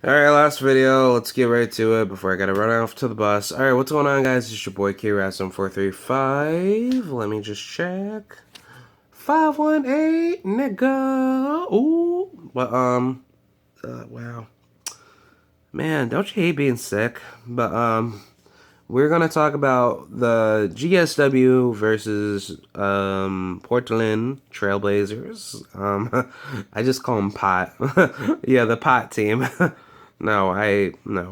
Alright, last video. Let's get right to it before I gotta run off to the bus. Alright, what's going on, guys? It's your boy KRASM435. Let me just check. 518, nigga. Ooh. But, wow. Man, don't you hate being sick? But, we're gonna talk about the GSW versus, Portland Trailblazers. I just call them Pot. Yeah, the Pot team. No,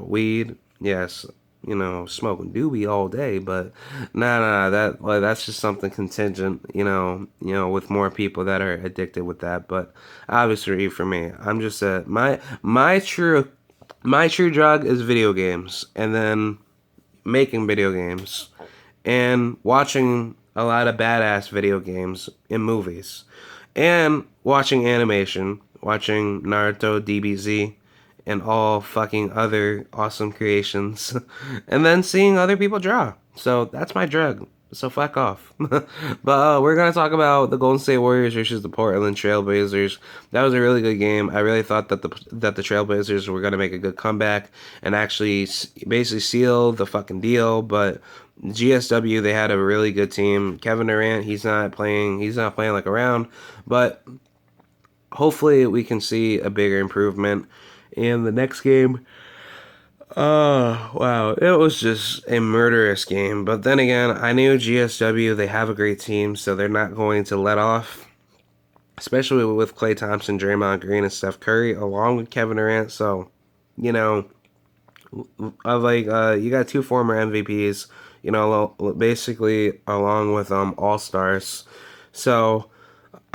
weed, yes, smoking doobie all day, but that's just something contingent, with more people that are addicted with that. But obviously, for me, I'm just my true drug is video games, and then making video games, and watching a lot of badass video games in movies, and watching animation, watching Naruto, DBZ, and all fucking other awesome creations, and then seeing other people draw. So that's my drug. So fuck off. But we're gonna talk about the Golden State Warriors versus the Portland Trailblazers. That was a really good game. I really thought that the Trailblazers were gonna make a good comeback and actually basically seal the fucking deal. But GSW, they had a really good team. Kevin Durant, he's not playing like around, but hopefully we can see a bigger improvement in the next game. Oh, wow. It was just a murderous game. But then again, I knew GSW, they have a great team, so they're not going to let off, especially with Klay Thompson, Draymond Green, and Steph Curry, along with Kevin Durant. So, you know, you got two former MVPs, basically along with All-Stars. So,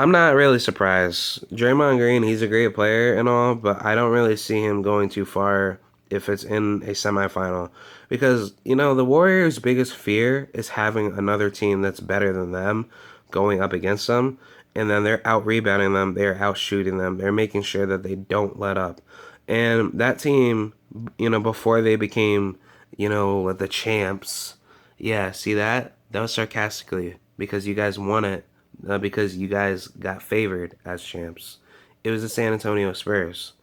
I'm not really surprised. Draymond Green, he's a great player and all, but I don't really see him going too far if it's in a semifinal. Because, the Warriors' biggest fear is having another team that's better than them going up against them, and then they're out rebounding them, they're out shooting them, they're making sure that they don't let up. And that team, before they became, the champs, yeah, see that? That was sarcastically, because you guys won it, because you guys got favored as champs. It was the San Antonio Spurs.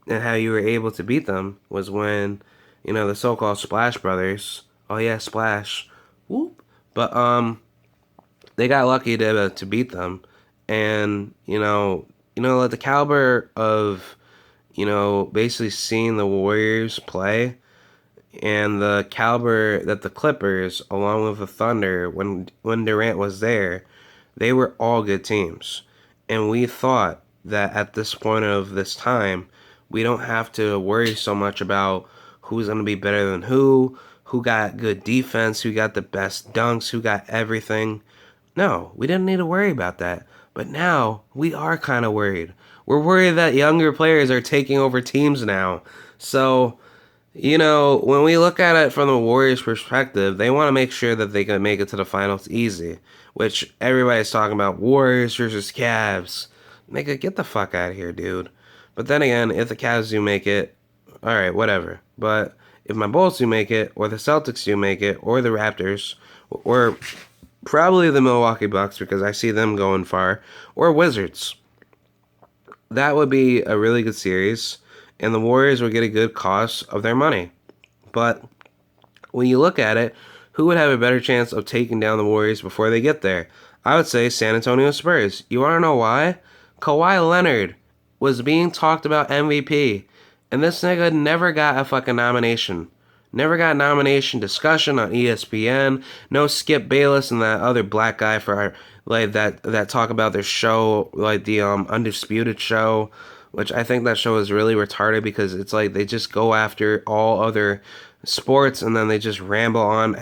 And how you were able to beat them was when, the so-called Splash Brothers, oh yeah, Splash, whoop, but they got lucky to beat them. And, like the caliber of, basically seeing the Warriors play, and the caliber that the Clippers, along with the Thunder, when Durant was there, they were all good teams. And we thought that at this point of this time, we don't have to worry so much about who's going to be better than who got good defense, who got the best dunks, who got everything. No, we didn't need to worry about that. But now, we are kind of worried. We're worried that younger players are taking over teams now. So, when we look at it from the Warriors' perspective, they want to make sure that they can make it to the finals easy. Which everybody's talking about Warriors versus Cavs. Nigga, get the fuck out of here, dude. But then again, if the Cavs do make it, alright, whatever. But if my Bulls do make it, or the Celtics do make it, or the Raptors, or probably the Milwaukee Bucks, because I see them going far, or Wizards, that would be a really good series, and the Warriors would get a good cost of their money. But when you look at it, who would have a better chance of taking down the Warriors before they get there? I would say San Antonio Spurs. You want to know why? Kawhi Leonard was being talked about MVP, and this nigga never got a fucking nomination. Never got nomination discussion on ESPN. No Skip Bayless and that other black guy for that talk about their show, like the Undisputed show, which I think that show is really retarded because it's like they just go after all other sports and then they just ramble on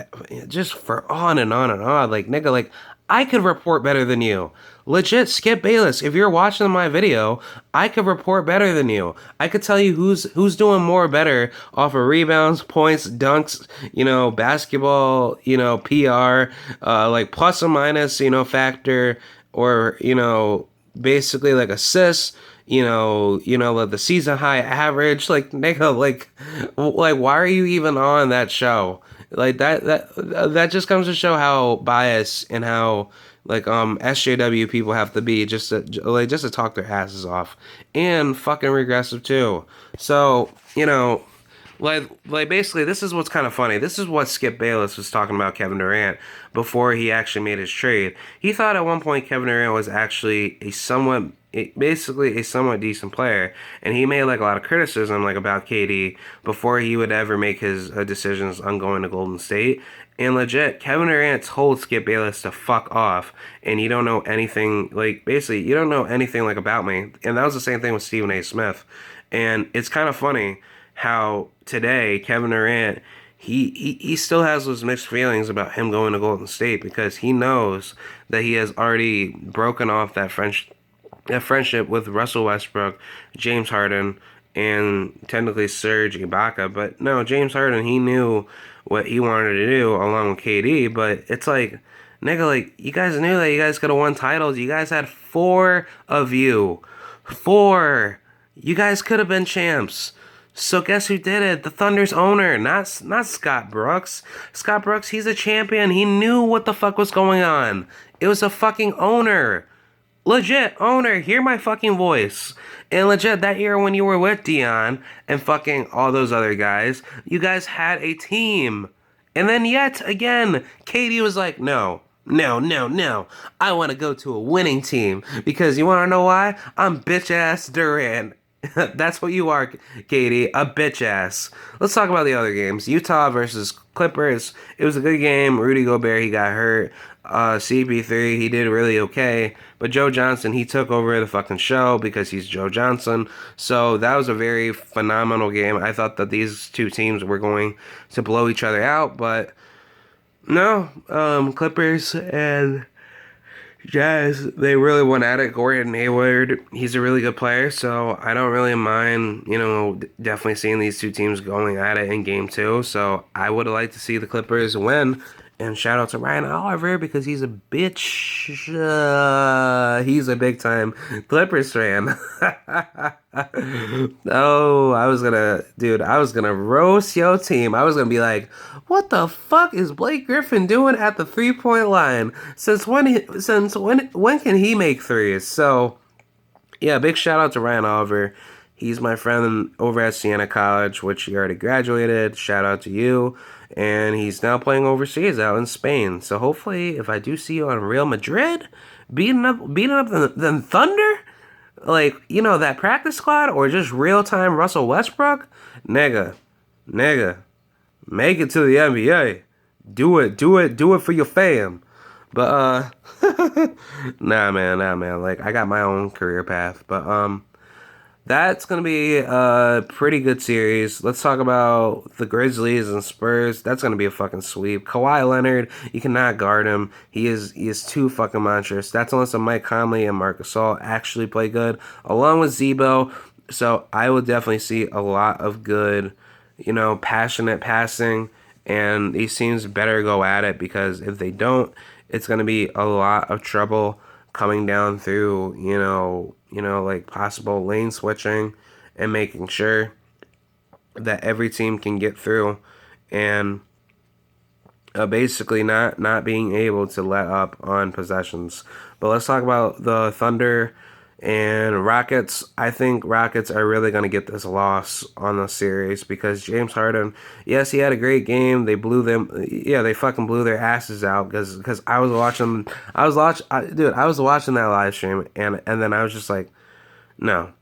just for on and on and on. Like, nigga, like, I could report better than you. Legit, Skip Bayless, if you're watching my video, I could report better than you. I could tell you who's doing more better off of rebounds, points, dunks, basketball, PR, like plus or minus, factor, or, basically like assists, like the season high average. Like, nigga, like why are you even on that show? Like that just comes to show how biased and how like SJW people have to be just to talk their asses off, and fucking regressive too. So like basically, this is what's kind of funny. This is what Skip Bayless was talking about Kevin Durant before he actually made his trade. He thought at one point Kevin Durant was actually basically a somewhat decent player, and he made like a lot of criticism like about KD before he would ever make his decisions on going to Golden State. And legit, Kevin Durant told Skip Bayless to fuck off, and you don't know anything, like, basically, you don't know anything, like, about me. And that was the same thing with Stephen A. Smith. And it's kind of funny how today, Kevin Durant, he still has those mixed feelings about him going to Golden State because he knows that he has already broken off that friendship with Russell Westbrook, James Harden, and technically Serge Ibaka. But no, James Harden, he knew what he wanted to do along with KD. But it's like, nigga, like, you guys knew that you guys could have won titles. You guys had four of you. Four. You guys could have been champs. So guess who did it? The Thunder's owner, not Scott Brooks. Scott Brooks, he's a champion. He knew what the fuck was going on. It was a fucking owner. Legit, owner, hear my fucking voice. And legit, that year when you were with Dion and fucking all those other guys, you guys had a team. And then yet again, Katie was like, no. I want to go to a winning team. Because you want to know why? I'm bitch-ass Durant. That's what you are, Katie. A bitch-ass. Let's talk about the other games. Utah versus Clippers. It was a good game. Rudy Gobert, he got hurt. CP3, he did really okay. But Joe Johnson, he took over the fucking show because he's Joe Johnson. So that was a very phenomenal game. I thought that these two teams were going to blow each other out. But no, Clippers and Jazz, they really went at it. Gordon Hayward, he's a really good player, so I don't really mind, definitely seeing these two teams going at it in game two. So I would like to see the Clippers win. And shout out to Ryan Oliver because he's a bitch. He's a big time Clippers fan. Oh, I was gonna roast your team. I was gonna be like, what the fuck is Blake Griffin doing at the 3-point line? Since when can he make threes? So yeah, big shout out to Ryan Oliver. He's my friend over at Siena College, which he already graduated. Shout out to you. And he's now playing overseas out in Spain. So hopefully, if I do see you on Real Madrid, beating up the Thunder, like, that practice squad, or just real-time Russell Westbrook, nigga, make it to the NBA. Do it for your fam. But, nah, man. Like, I got my own career path. But, that's going to be a pretty good series. Let's talk about the Grizzlies and Spurs. That's going to be a fucking sweep. Kawhi Leonard, you cannot guard him. He is too fucking monstrous. That's unless Mike Conley and Marc Gasol actually play good, along with Zebo. So I will definitely see a lot of good, passionate passing. And these teams better go at it because if they don't, it's going to be a lot of trouble coming down through, like possible lane switching and making sure that every team can get through and basically not being able to let up on possessions. But let's talk about the Thunder and Rockets. I think Rockets are really going to get this loss on the series because James Harden, yes, he had a great game. They they fucking blew their asses out because I was watching that live stream and then I was just like, no,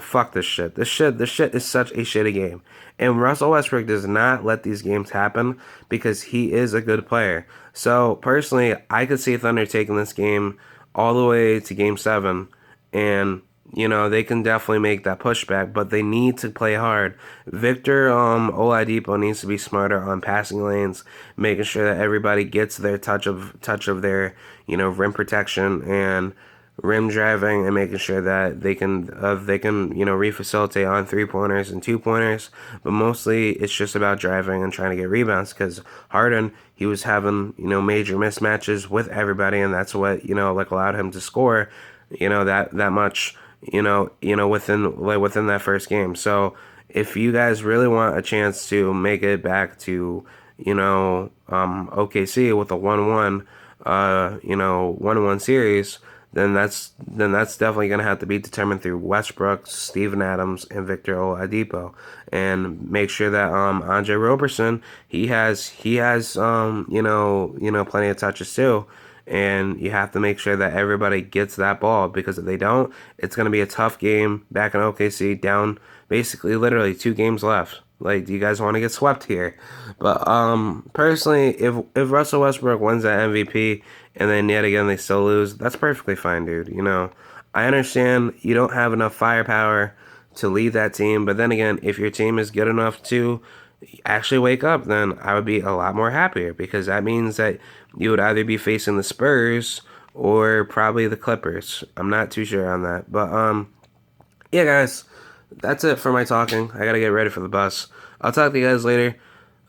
fuck this shit. This shit is such a shitty game. And Russell Westbrook does not let these games happen because he is a good player. So personally, I could see Thunder taking this game all the way to game 7. And, they can definitely make that pushback, but they need to play hard. Victor Oladipo needs to be smarter on passing lanes, making sure that everybody gets their touch of their, rim protection and rim driving, and making sure that they can refacilitate on 3-pointers and 2-pointers. But mostly it's just about driving and trying to get rebounds because Harden, he was having, major mismatches with everybody, and that's what, allowed him to score that much, within that first game. So if you guys really want a chance to make it back to, OKC with a 1-1, 1-1 series, then that's definitely gonna have to be determined through Westbrook, Steven Adams, and Victor Oladipo, and make sure that Andre Roberson he has plenty of touches too. And you have to make sure that everybody gets that ball because if they don't, it's going to be a tough game back in OKC, down basically literally 2 games left. Like, do you guys want to get swept here? But personally, if Russell Westbrook wins that MVP and then yet again they still lose, that's perfectly fine, dude. I understand you don't have enough firepower to lead that team, but then again, if your team is good enough to actually wake up, then I would be a lot more happier because that means that you would either be facing the Spurs or probably the Clippers. I'm not too sure on that, but yeah, guys, that's it for my talking. I gotta get ready for the bus. I'll talk to you guys later.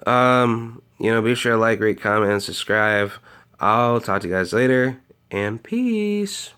Be sure to like, rate, comment, and subscribe. I'll talk to you guys later, and peace.